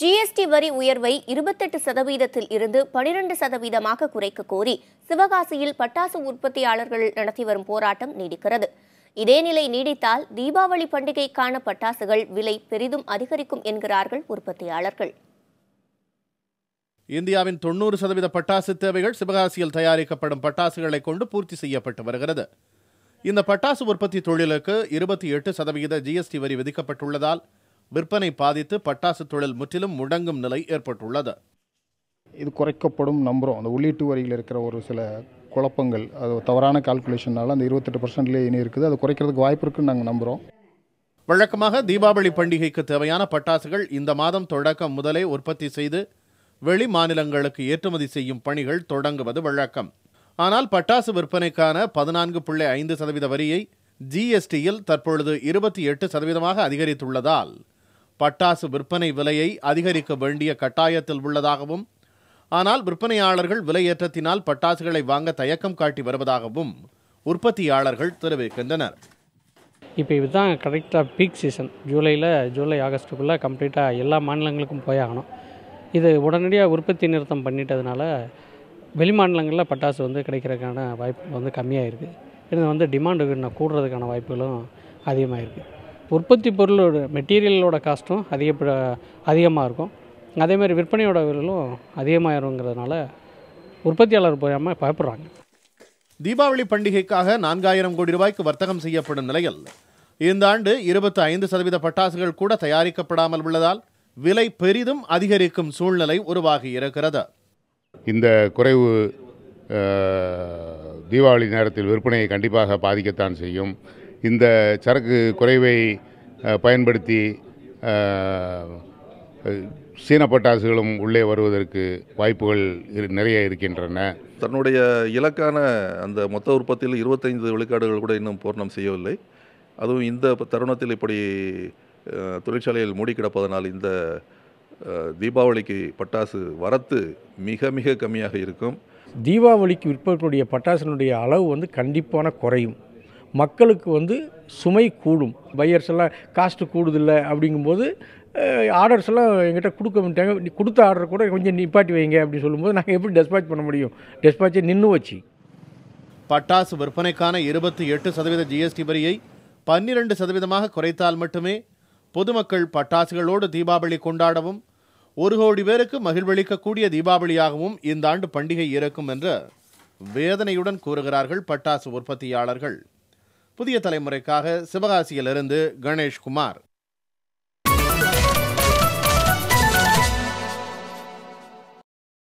GST வரி உயர்வை 28% இருந்து 12% குறைக்க கோரி சிவகாசியில் பட்டாசு உற்பத்தியாளர்கள் நடத்தி வரும் போராட்டம் நீடிக்கிறது. இதே நிலை நீடித்தால் தீபாவளி பண்டிகைக்கான பட்டாசுகள் விலை பெரிதும் அதிகரிக்கும் என்கிறார்கள் உற்பத்தியாளர்கள். இந்தியாவின் 90% பட்டாசு தேவைகள் சிவகாசியில் தயாரிக்கப்படும் பட்டாசுகளை கொண்டு பூர்த்தி செய்யப்பட்டு வருகிறது. இந்த பட்டாசு உற்பத்தி தொழிலுக்கு 28% ஜிஎஸ்டி வரி விதிக்கப்பட்டுள்ளதால் விற்பனை பாதித்து பட்டாசு தொழில் முற்றிலும் முடங்கும் நிலை ஏற்பட்டுள்ளது. இது குறைக்கப்படும் நம்புகிறோம். அந்த உள்ளீட்டு வரியில் இருக்கிற ஒரு சில குழப்பங்கள், அது தவறான கால்குலேஷனால அந்த 28%லேயே இனி இருக்குது. அது குறைக்கிறதுக்கு வாய்ப்பு இருக்குன்னு நாங்கள் நம்புகிறோம். வழக்கமாக தீபாவளி பண்டிகைக்கு தேவையான பட்டாசுகள் இந்த மாதம் தொடக்கம் முதலே உற்பத்தி செய்து வெளி மாநிலங்களுக்கு ஏற்றுமதி செய்யும் பணிகள் தொடங்குவது வழக்கம். ஆனால் பட்டாசு விற்பனைக்கான 14.5% வரியை ஜிஎஸ்டியில் தற்பொழுது 28% அதிகரித்துள்ளதால் பட்டாசு விற்பனை விலையை அதிகரிக்க வேண்டிய கட்டாயத்தில் உள்ளதாகவும், ஆனால் விற்பனையாளர்கள் விலையேற்றத்தினால் பட்டாசுகளை வாங்க தயக்கம் காட்டி வருவதாகவும் உற்பத்தியாளர்கள் தெரிவிக்கின்றனர். இப்போ இதுதான் கரெக்டாக பீக் சீசன். ஜூலை ஆகஸ்ட்டுக்குள்ளே கம்ப்ளீட்டாக எல்லா மாநிலங்களுக்கும் போயாகணும். இது உடனடியாக உற்பத்தி நிறுத்தம் பண்ணிட்டதுனால வெளி மாநிலங்களில் பட்டாசு கிடைக்கிறதுக்கான வாய்ப்புகள் கம்மியாக இருக்குது. இது டிமாண்டு கூடுறதுக்கான வாய்ப்புகளும் அதிகமாக இருக்குது. உற்பத்தி பொருளோட மெட்டீரியலோட காஸ்ட்டும் அதிகமாக இருக்கும். அதேமாதிரி விற்பனையோட விலையும் அதிகமாகிருங்கிறதுனால உற்பத்தியாளர் போயாமல் பயப்படுறாங்க. தீபாவளி பண்டிகைக்காக 4000 கோடி ரூபாய்க்கு வர்த்தகம் செய்யப்படும் நிலையில் இந்த ஆண்டு 25% பட்டாசுகள் கூட தயாரிக்கப்படாமல் உள்ளதால் விலை பெரிதும் அதிகரிக்கும் சூழ்நிலை உருவாகி இருக்கிறது. இந்த குறைவு தீபாவளி நேரத்தில் விற்பனையை கண்டிப்பாக பாதிக்கத்தான் செய்யும். இந்த சரக்கு குறைவை பயன்படுத்தி சீன பட்டாசுகளும் உள்ளே வருவதற்கு வாய்ப்புகள் நிறைய இருக்கின்றன. தன்னுடைய இலக்கான அந்த மொத்த உற்பத்தியில் 25 விழுக்காடுகள் கூட இன்னும் பூர்ணம் செய்யவில்லை. அதுவும் இந்த தருணத்தில் இப்படி தொழிற்சாலையில் மூடி கிடப்பதனால் இந்த தீபாவளிக்கு பட்டாசு வரத்து மிக மிக கம்மியாக இருக்கும். தீபாவளிக்கு விற்பக்கூடிய பட்டாசினுடைய அளவு கண்டிப்பான குறையும். மக்களுக்கு சுமை கூடும். பையர்ஸ் எல்லாம் காஸ்ட்டு கூடுதில்லை அப்படிங்கும்போது ஆர்டர்ஸ் எல்லாம் எங்கிட்ட கொடுக்க மாட்டாங்க. கொடுத்த ஆர்டர் கூட கொஞ்சம் நிப்பாட்டி வைங்க அப்படின்னு சொல்லும்போது நாங்கள் எப்படி டெஸ்பாச் பண்ண முடியும்? டெஸ்பாச்சை நின்று வச்சு. பட்டாசு விற்பனைக்கான 28% ஜிஎஸ்டி வரியை 12% குறைத்தால் மட்டுமே பொதுமக்கள் பட்டாசுகளோடு தீபாவளி கொண்டாடவும் 1 கோடி பேருக்கு மகிழ்வளிக்கக்கூடிய தீபாவளியாகவும் இந்த ஆண்டு பண்டிகை இருக்கும் என்று வேதனையுடன் கூறுகிறார்கள் பட்டாசு உற்பத்தியாளர்கள். புதிய தலைமுறைக்காக சிவகாசியிலிருந்து கணேஷ்குமார்.